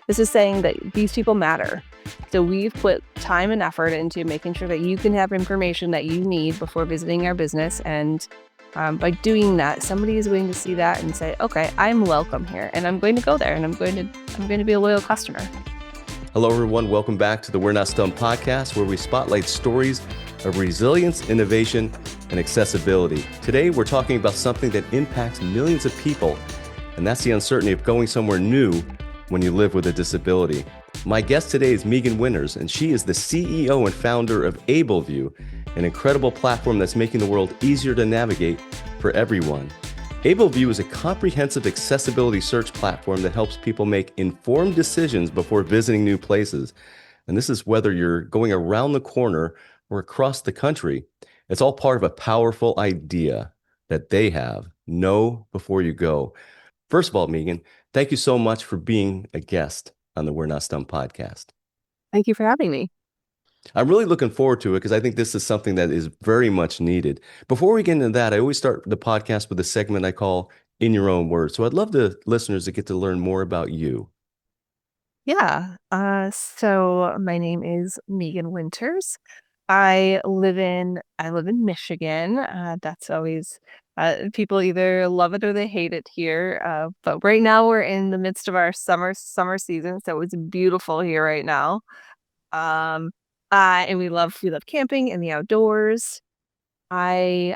This is saying that these people matter. So we've put time and effort into making sure that you can have information that you need before visiting our business. And by doing that, somebody is going to see that and say, okay, I'm welcome here and I'm going to go there and I'm going to be a loyal customer. Hello, everyone. Welcome back to the We're Not Stumped podcast, where we spotlight stories of resilience, innovation, and accessibility. Today, we're talking about something that impacts millions of people, and that's the uncertainty of going somewhere new when you live with a disability. My guest today is Meegan Winters, and she is the CEO and founder of AbleView, an incredible platform that's making the world easier to navigate for everyone. AbleView is a comprehensive accessibility search platform that helps people make informed decisions before visiting new places. And this is whether you're going around the corner or across the country. It's all part of a powerful idea that they have: know before you go. First of all, Meegan, thank you so much for being a guest on the We're Not Stumped podcast. Thank you for having me. I'm really looking forward to it because I think this is something that is very much needed. Before we get into that, I always start the podcast with a segment I call In Your Own Words. So I'd love the listeners to get to learn more about you. Yeah. So my name is Meegan Winters. I live in Michigan. That's always people either love it or they hate it here. But right now we're in the midst of our summer season, so it's beautiful here right now. Um, and we love camping and the outdoors. I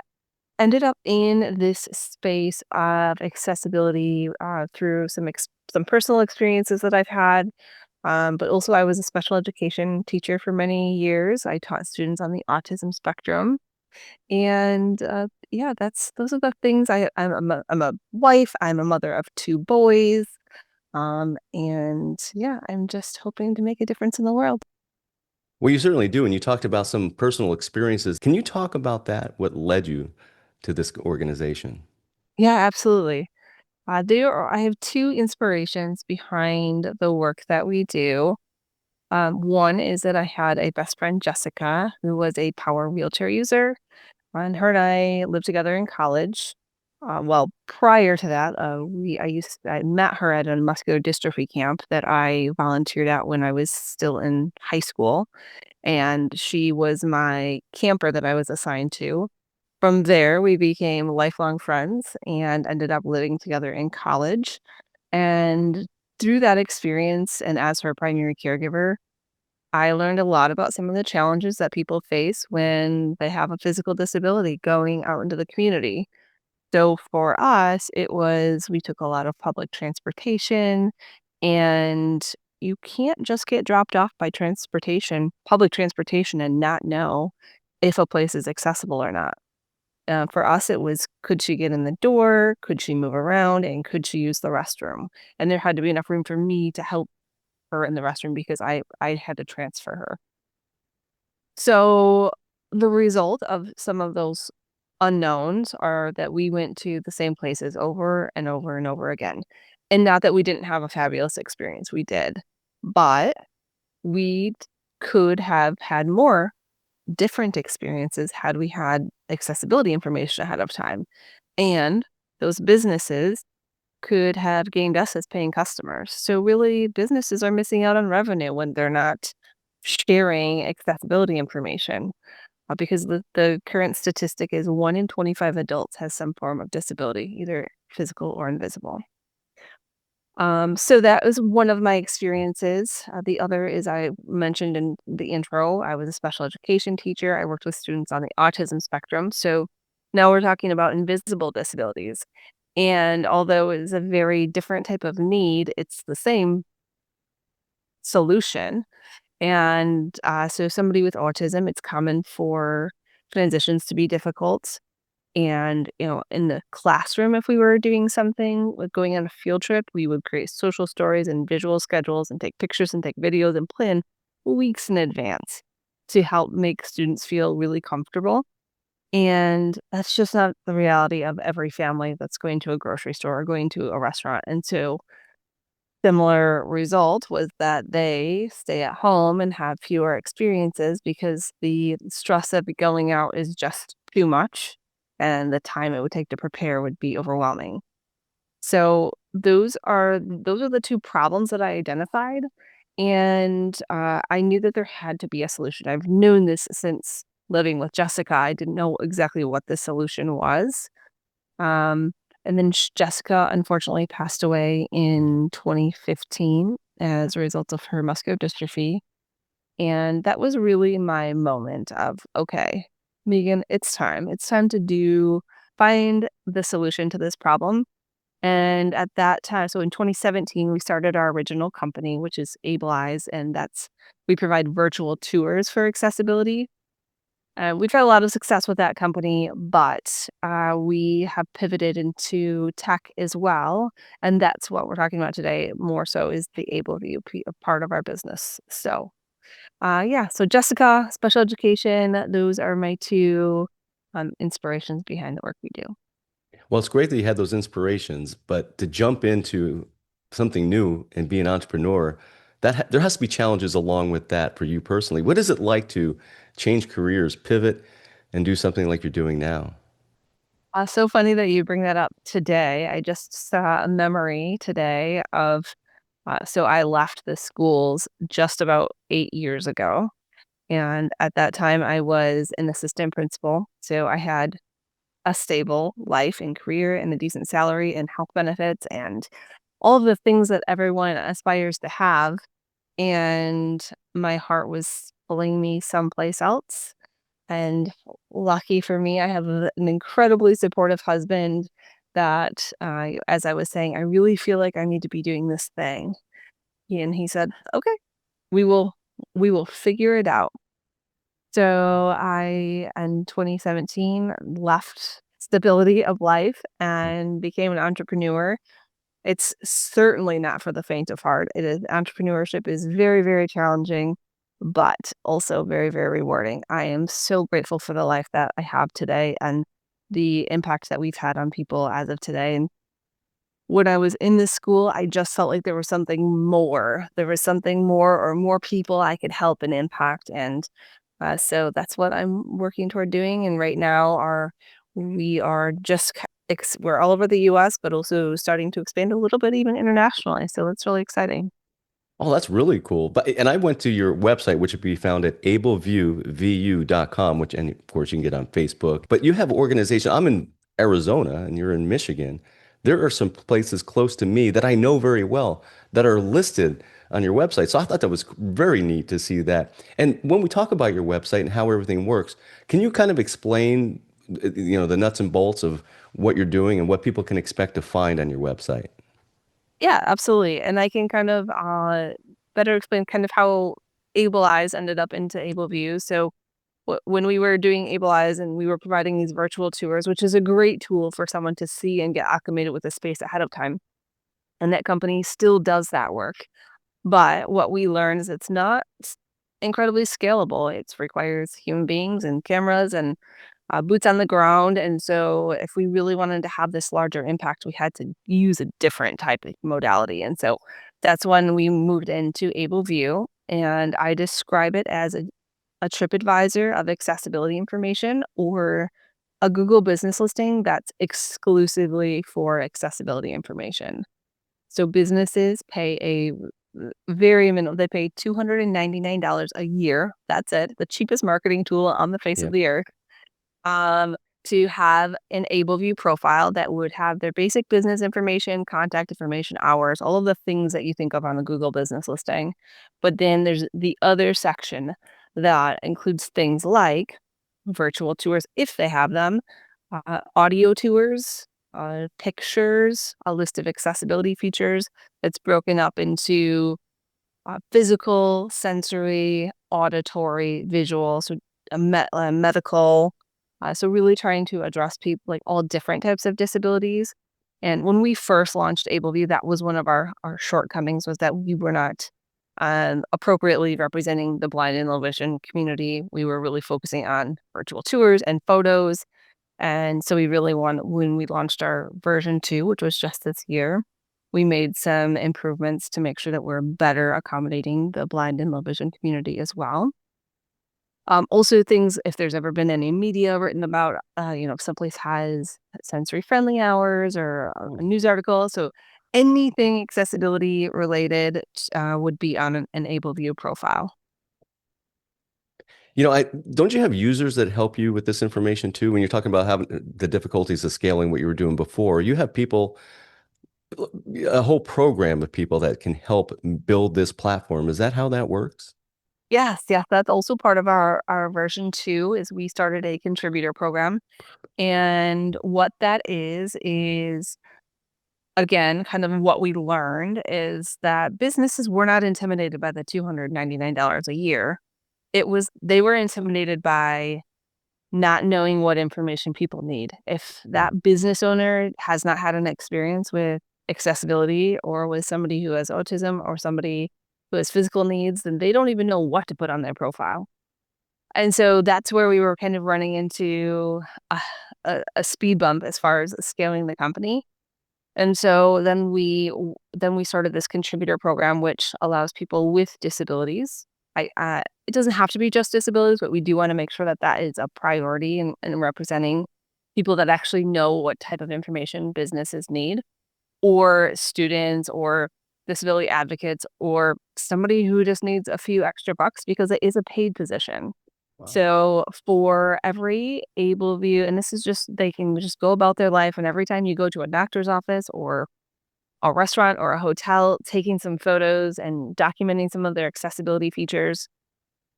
ended up in this space of accessibility through some personal experiences that I've had. But also I was a special education teacher for many years. I taught students on the autism spectrum. And yeah, those are the things. I'm a wife. I'm a mother of two boys. And yeah, I'm just hoping to make a difference in the world. Well, you certainly do. And you talked about some personal experiences. Can you talk about that? What led you to this organization? Yeah, absolutely. I have two inspirations behind the work that we do. One is that I had a best friend, Jessica, who was a power wheelchair user, and her and I lived together in college. Well, prior to that, I met her at a muscular dystrophy camp that I volunteered at when I was still in high school, and she was my camper that I was assigned to. From there, we became lifelong friends and ended up living together in college. And through that experience, and as her primary caregiver, I learned a lot about some of the challenges that people face when they have a physical disability going out into the community. So for us, we took a lot of public transportation, and you can't just get dropped off by public transportation, and not know if a place is accessible or not. For us, it was, could she get in the door? Could she move around? And could she use the restroom? And there had to be enough room for me to help her in the restroom because I had to transfer her. So the result of some of those unknowns are that we went to the same places over and over and over again. And not that we didn't have a fabulous experience, we did. But we could have had more different experiences had we had accessibility information ahead of time. And those businesses could have gained us as paying customers. So really, businesses are missing out on revenue when they're not sharing accessibility information, because the current statistic is 1 in 25 adults has some form of disability, either physical or invisible. So that was one of my experiences. The other is, I mentioned in the intro, I was a special education teacher. I worked with students on the autism spectrum. So now we're talking about invisible disabilities. And although it is a very different type of need, it's the same solution. And so somebody with autism, it's common for transitions to be difficult. And, in the classroom, if we were doing something like going on a field trip, we would create social stories and visual schedules and take pictures and take videos and plan weeks in advance to help make students feel really comfortable. And that's just not the reality of every family that's going to a grocery store or going to a restaurant. And so similar result was that they stay at home and have fewer experiences because the stress of going out is just too much, and the time it would take to prepare would be overwhelming. So those are the two problems that I identified, and I knew that there had to be a solution. I've known this since living with Jessica. I didn't know exactly what the solution was. Um, and then Jessica unfortunately passed away in 2015 as a result of her muscular dystrophy. And that was really my moment of, okay, Meegan, it's time. It's time to find the solution to this problem. And at that time, so in 2017, we started our original company, which is AbleEyes, and we provide virtual tours for accessibility. We've had a lot of success with that company, but we have pivoted into tech as well, and that's what we're talking about today. More so is the AbleView part of our business. So, yeah. So Jessica, special education, those are my two inspirations behind the work we do. Well, it's great that you had those inspirations, but to jump into something new and be an entrepreneur, there has to be challenges along with that for you personally. What is it like to change careers, pivot, and do something like you're doing now? So funny that you bring that up today. I just saw a memory today of, so I left the schools just about 8 years ago. And at that time, I was an assistant principal. So I had a stable life and career and a decent salary and health benefits and all of the things that everyone aspires to have. And my heart was pulling me someplace else. And lucky for me, I have an incredibly supportive husband that, as I was saying, I really feel like I need to be doing this thing. And he said, okay, we will, we will figure it out. So I, in 2017, left stability of life and became an entrepreneur. It's certainly not for the faint of heart. Entrepreneurship is very, very challenging, but also very, very rewarding. I am so grateful for the life that I have today and the impact that we've had on people as of today. And when I was in this school, I just felt like there was something more. There was something more or more people I could help and impact. And so that's what I'm working toward doing. And right now, we are just we're all over the U.S., but also starting to expand a little bit even internationally. So it's really exciting. Oh, that's really cool. And I went to your website, which would be found at ableviewvu.com, which, and of course, you can get on Facebook. But you have organization. I'm in Arizona and you're in Michigan. There are some places close to me that I know very well that are listed on your website. So I thought that was very neat to see that. And when we talk about your website and how everything works, can you kind of explain, the nuts and bolts of what you're doing and what people can expect to find on your website? Yeah, absolutely. And I can kind of better explain kind of how Able Eyes ended up into AbleView. So when we were doing Able Eyes and we were providing these virtual tours, which is a great tool for someone to see and get acclimated with the space ahead of time. And that company still does that work. But what we learned is it's not incredibly scalable. It requires human beings and cameras and boots on the ground. And so, if we really wanted to have this larger impact, we had to use a different type of modality. And so, that's when we moved into AbleView. And I describe it as a TripAdvisor of accessibility information or a Google business listing that's exclusively for accessibility information. So businesses pay very minimal. They pay $299 a year. That's it. The cheapest marketing tool on the face of Yeah. the earth. Um, to have an AbleView profile that would have their basic business information, contact information, hours, all of the things that you think of on a Google business listing. But then there's the other section that includes things like virtual tours, if they have them, audio tours, pictures, a list of accessibility features that's broken up into physical, sensory, auditory, visual, so medical. So really trying to address people like all different types of disabilities. And when we first launched AbleView, that was one of our shortcomings was that we were not appropriately representing the blind and low vision community. We were really focusing on virtual tours and photos. And so we really want when we launched our version 2, which was just this year, we made some improvements to make sure that we're better accommodating the blind and low vision community as well. Also things, if there's ever been any media written about, if someplace has sensory-friendly hours or a news article. So anything accessibility related would be on an AbleView profile. I don't you have users that help you with this information too? When you're talking about having the difficulties of scaling what you were doing before, you have people, a whole program of people that can help build this platform. Is that how that works? Yes, yes, that's also part of our version 2 is we started a contributor program. And what that is again, kind of what we learned is that businesses were not intimidated by the $299 a year. They were intimidated by not knowing what information people need. If Mm. that business owner has not had an experience with accessibility or with somebody who has autism or somebody who has physical needs, then they don't even know what to put on their profile. And so that's where we were kind of running into a speed bump as far as scaling the company. And so then we started this contributor program, which allows people with disabilities. It doesn't have to be just disabilities, but we do want to make sure that that is a priority and representing people that actually know what type of information businesses need, or students, or disability advocates, or somebody who just needs a few extra bucks because it is a paid position. Wow. So for every AbleView, and this is just, they can just go about their life, and every time you go to a doctor's office or a restaurant or a hotel, taking some photos and documenting some of their accessibility features.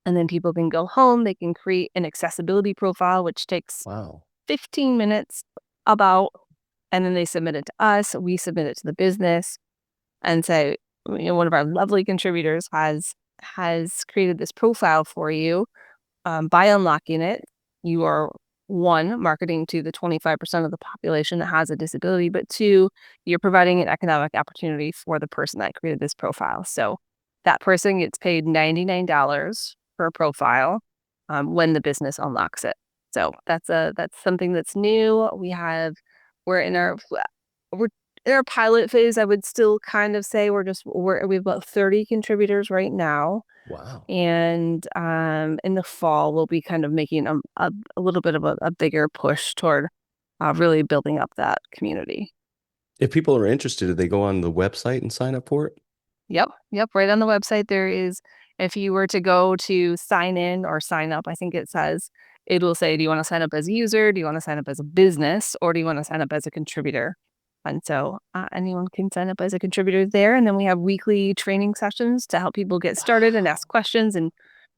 And then people can go home, they can create an accessibility profile, which takes Wow. 15 minutes about, and then they submit it to us. We submit it to the business and say, one of our lovely contributors has created this profile for you. By unlocking it, you are, one, marketing to the 25% of the population that has a disability, but two, you're providing an economic opportunity for the person that created this profile. So that person gets paid $99 per profile when the business unlocks it. So that's something that's new. We're in our we're in our pilot phase. I would still kind of say we have about 30 contributors right now. Wow. And, in the fall, we'll be kind of making a little bit of a bigger push toward, really building up that community. If people are interested, do they go on the website and sign up for it? Yep, yep, right on the website there is, if you were to go to sign in or sign up, I think it'll say, "Do you wanna sign up as a user? Do you wanna sign up as a business? Or do you wanna sign up as a contributor?" And so, anyone can sign up as a contributor there, and then we have weekly training sessions to help people get started and ask questions and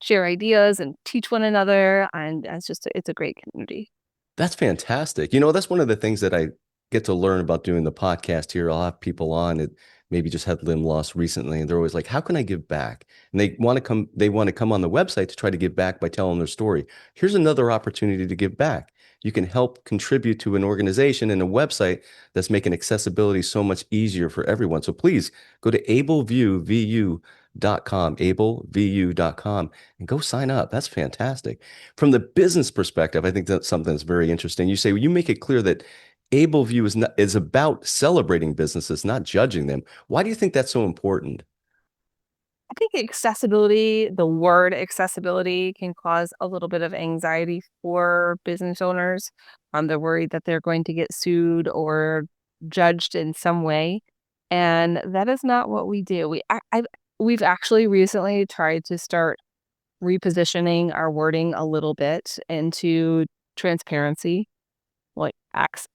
share ideas and teach one another, and it's a great community. That's fantastic. That's one of the things that I get to learn about doing the podcast here. I'll have people on that maybe just had limb loss recently, and they're always like, "How can I give back?" And they want to come on the website to try to give back by telling their story. Here's another opportunity to give back. You can help contribute to an organization and a website that's making accessibility so much easier for everyone. So please go to ablevu.com, ablevu.com, and go sign up. That's fantastic. From the business perspective, I think that's something that's very interesting. You say, well, you make it clear that AbleView is about celebrating businesses, not judging them. Why do you think that's so important? I think the word accessibility can cause a little bit of anxiety for business owners. They're worried that they're going to get sued or judged in some way. And that is not what we do. We've actually recently tried to start repositioning our wording a little bit into transparency, like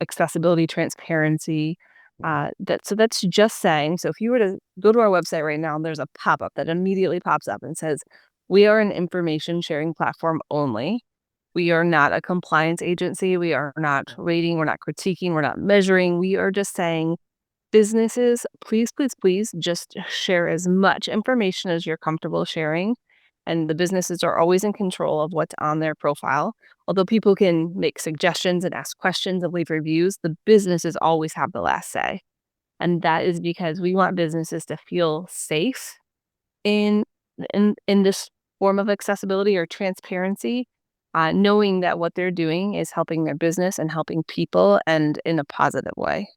accessibility, transparency. That's just saying. So if you were to go to our website right now, there's a pop up that immediately pops up and says, "We are an information sharing platform only. We are not a compliance agency. We are not rating. We're not critiquing. We're not measuring. We are just saying, businesses, please, please, please just share as much information as you're comfortable sharing. And the businesses are always in control of what's on their profile. Although people can make suggestions and ask questions and leave reviews, the businesses always have the last say. And that is because we want businesses to feel safe in in this form of accessibility or transparency, knowing that what they're doing is helping their business and helping people and in a positive way.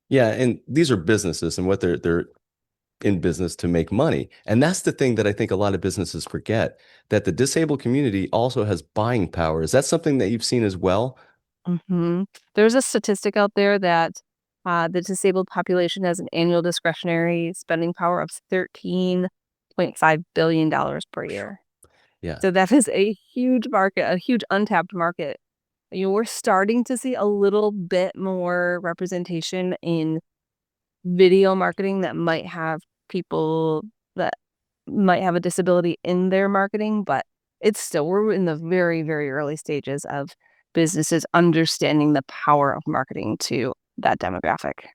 Yeah, and these are businesses, and what they're in business to make money. And that's the thing that I think a lot of businesses forget, that the disabled community also has buying power. Is that something that you've seen as well? There's a statistic out there that the disabled population has an annual discretionary spending power of $13.5 billion per year. Yeah. So that is a huge market, a huge untapped market. We're starting to see a little bit more representation in video marketing that might have people that might have a disability in their marketing, but we're in the very, very early stages of businesses understanding the power of marketing to that demographic.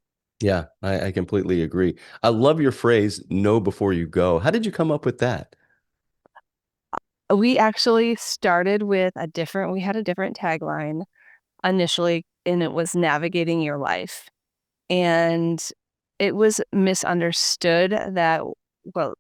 Yeah, I completely agree. I love your phrase, know before you go. How did you come up with that? We actually started with we had a different tagline initially, and it was navigating your life. And it was misunderstood that, well,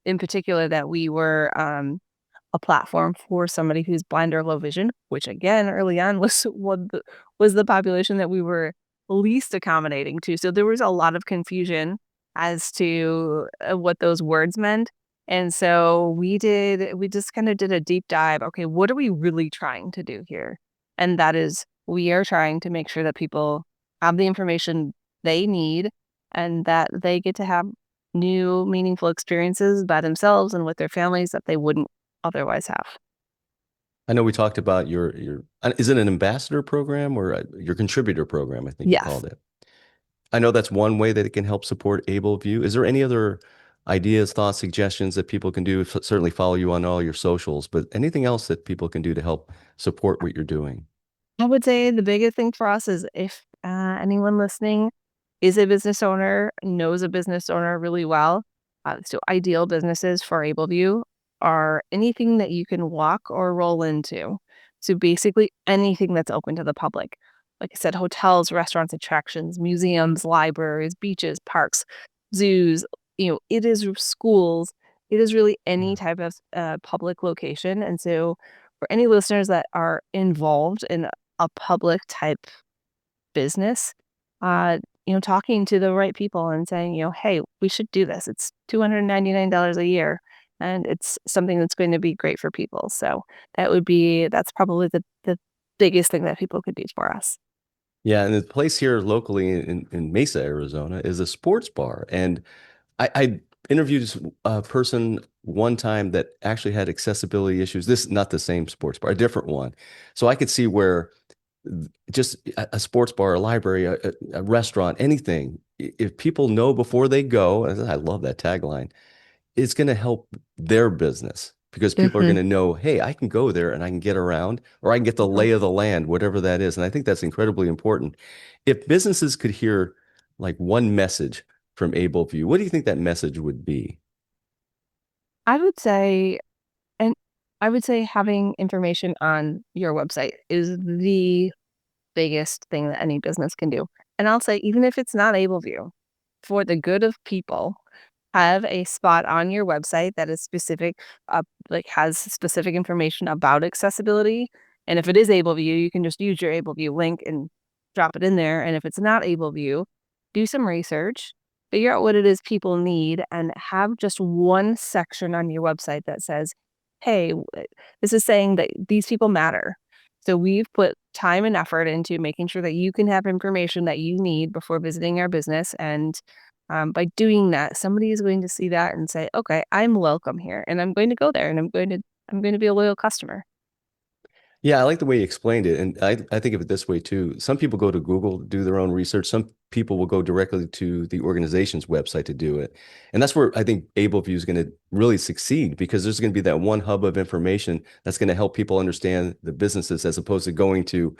in particular, that we were a platform for somebody who's blind or low vision, which again, early on was the population that we were least accommodating to. So there was a lot of confusion as to what those words meant. And so we just kind of did a deep dive. Okay, what are we really trying to do here? And that is, we are trying to make sure that people have the information they need and that they get to have new meaningful experiences by themselves and with their families that they wouldn't otherwise have. I know we talked about is it an ambassador program or your contributor program? I think you Yes. called it. I know that's one way that it can help support AbleView. Is there any other ideas, thoughts, suggestions that people can do? Certainly follow you on all your socials, but anything else that people can do to help support what you're doing? I would say the biggest thing for us is if anyone listening is a business owner, knows a business owner really well. So ideal businesses for AbleView are anything that you can walk or roll into. So basically anything that's open to the public. Like I said, hotels, restaurants, attractions, museums, libraries, beaches, parks, zoos, it is schools. It is really any Yeah. type of public location. And so for any listeners that are involved in a public type business, uh, talking to the right people and saying, hey, we should do this. It's $299 a year, and it's something that's going to be great for people. So that's probably the biggest thing that people could do for us. Yeah, and the place here locally in Mesa, Arizona, is a sports bar. And I interviewed a person one time that actually had accessibility issues. This is not the same sports bar, a different one. So I could see where just a sports bar, a library, a restaurant, anything, if people know before they go, and I love that tagline, it's going to help their business because people are Hmm. going to know, hey, I can go there and I can get around or I can get the lay of the land, whatever that is. And I think that's incredibly important. If businesses could hear like one message from AbleView, what do you think that message would be? I would say, and I would say having information on your website is the biggest thing that any business can do. And I'll say, even if it's not AbleView, for the good of people, have a spot on your website that is specific, like has specific information about accessibility. And if it is AbleView, you can just use your AbleView link and drop it in there. And if it's not AbleView, do some research, figure out what it is people need, and have just one section on your website that says, hey, this is saying that these people matter. So we've put time and effort into making sure that you can have information that you need before visiting our business. And by doing that, somebody is going to see that and say, okay, I'm welcome here and I'm going to go there and I'm going to be a loyal customer. Yeah, I like the way you explained it. And I think of it this way too. Some people go to Google to do their own research. Some people will go directly to the organization's website to do it. And that's where I think AbleView is going to really succeed because there's going to be that one hub of information that's going to help people understand the businesses as opposed to going to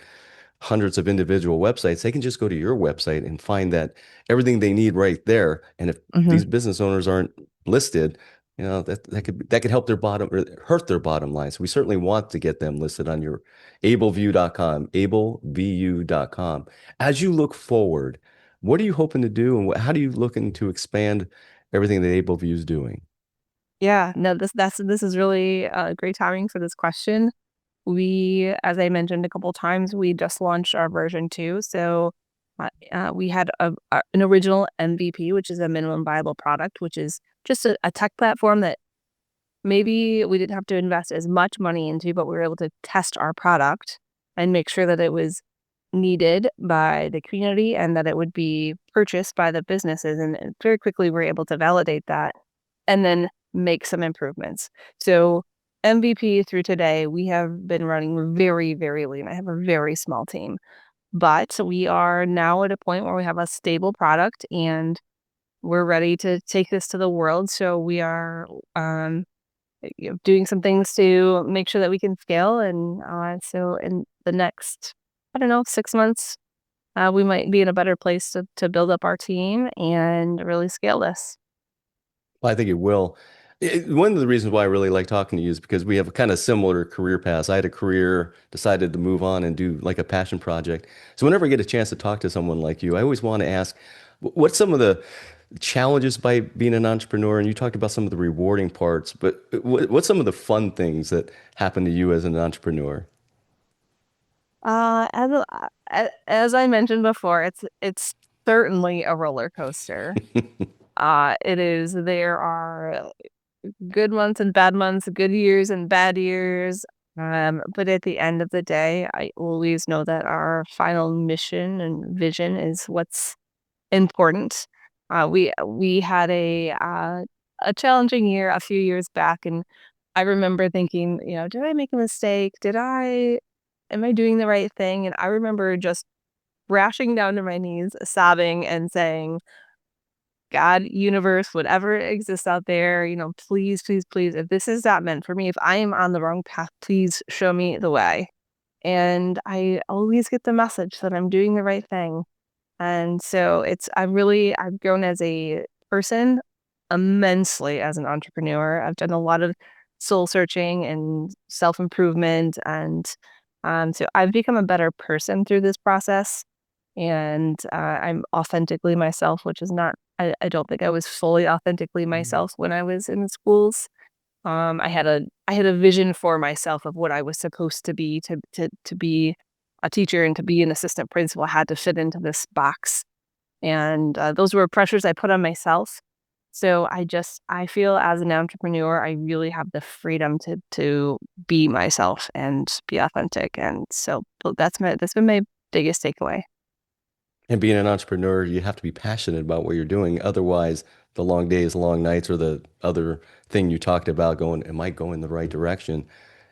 hundreds of individual websites. They can just go to your website and find that everything they need right there. And if Hmm. these business owners aren't listed, that could help their bottom or hurt their bottom line. So we certainly want to get them listed on your ableview.com, ablevu.com. As you look forward, what are you hoping to do and how do you looking to expand everything that AbleView is doing? Yeah, no, this is really great timing for this question. We, as I mentioned a couple times, we just launched our version 2. So We had an original MVP, which is a minimum viable product, which is just a tech platform that maybe we didn't have to invest as much money into, but we were able to test our product and make sure that it was needed by the community and that it would be purchased by the businesses. And very quickly, we're able to validate that and then make some improvements. So MVP through today, we have been running very, very lean. I have a very small team, but we are now at a point where we have a stable product and we're ready to take this to the world. So we are doing some things to make sure that we can scale. And so in the next, I don't know, 6 months, we might be in a better place to build up our team and really scale this. Well, I think it will. One of the reasons why I really like talking to you is because we have a kind of similar career paths. I had a career, decided to move on and do like a passion project. So whenever I get a chance to talk to someone like you, I always want to ask, what's some of the challenges by being an entrepreneur? And you talked about some of the rewarding parts, but what's some of the fun things that happen to you as an entrepreneur? As I mentioned before, it's certainly a roller coaster. It is. There are good months and bad months, good years and bad years. But at the end of the day, I always know that our final mission and vision is what's important. We had a challenging year a few years back, and I remember thinking, did I make a mistake? Am I doing the right thing? And I remember just crashing down to my knees, sobbing and saying, God, universe, whatever exists out there, please, please, please, if this is not meant for me, if I am on the wrong path, please show me the way. And I always get the message that I'm doing the right thing. And so I've grown as a person immensely as an entrepreneur. I've done a lot of soul searching and self-improvement. And so I've become a better person through this process. And I'm authentically myself, which is not, I don't think I was fully authentically myself when I was in schools. I had a vision for myself of what I was supposed to be to be a teacher and to be an assistant principal. I had to fit into this box, and those were pressures I put on myself. So I feel as an entrepreneur, I really have the freedom to be myself and be authentic, and so that's been my biggest takeaway. And being an entrepreneur, you have to be passionate about what you're doing. Otherwise, the long days, long nights, or the other thing you talked about going, am I going the right direction?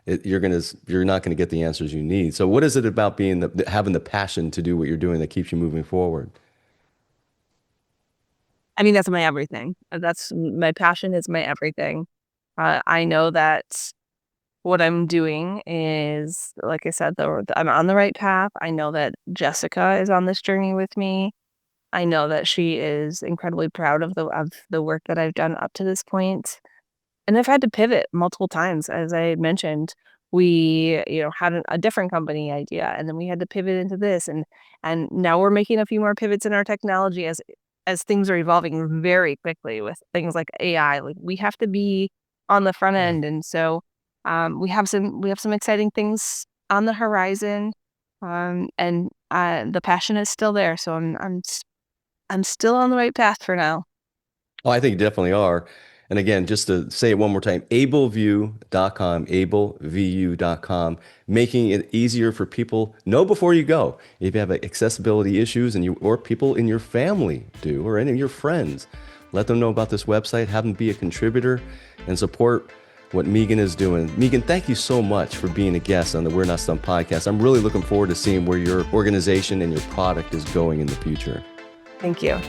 You're not gonna get the answers you need. So what is it about being having the passion to do what you're doing that keeps you moving forward? I mean, that's my everything. That's my passion is my everything. I know that what I'm doing is, like I said, I'm on the right path. I know that Jessica is on this journey with me. I know that she is incredibly proud of the work that I've done up to this point. And I've had to pivot multiple times. As I mentioned, we, had a different company idea, and then we had to pivot into this, and now we're making a few more pivots in our technology as things are evolving very quickly with things like AI. Like we have to be on the front Right. end, and so we have some exciting things on the horizon, and the passion is still there. So I'm still on the right path for now. Oh, I think you definitely are. And again, just to say it one more time, ableview.com, ablevu.com, making it easier for people. Know before you go. If you have accessibility issues and or people in your family do, or any of your friends, let them know about this website, have them be a contributor and support what Meegan is doing. Meegan, thank you so much for being a guest on the We're Not Stumped podcast. I'm really looking forward to seeing where your organization and your product is going in the future. Thank you.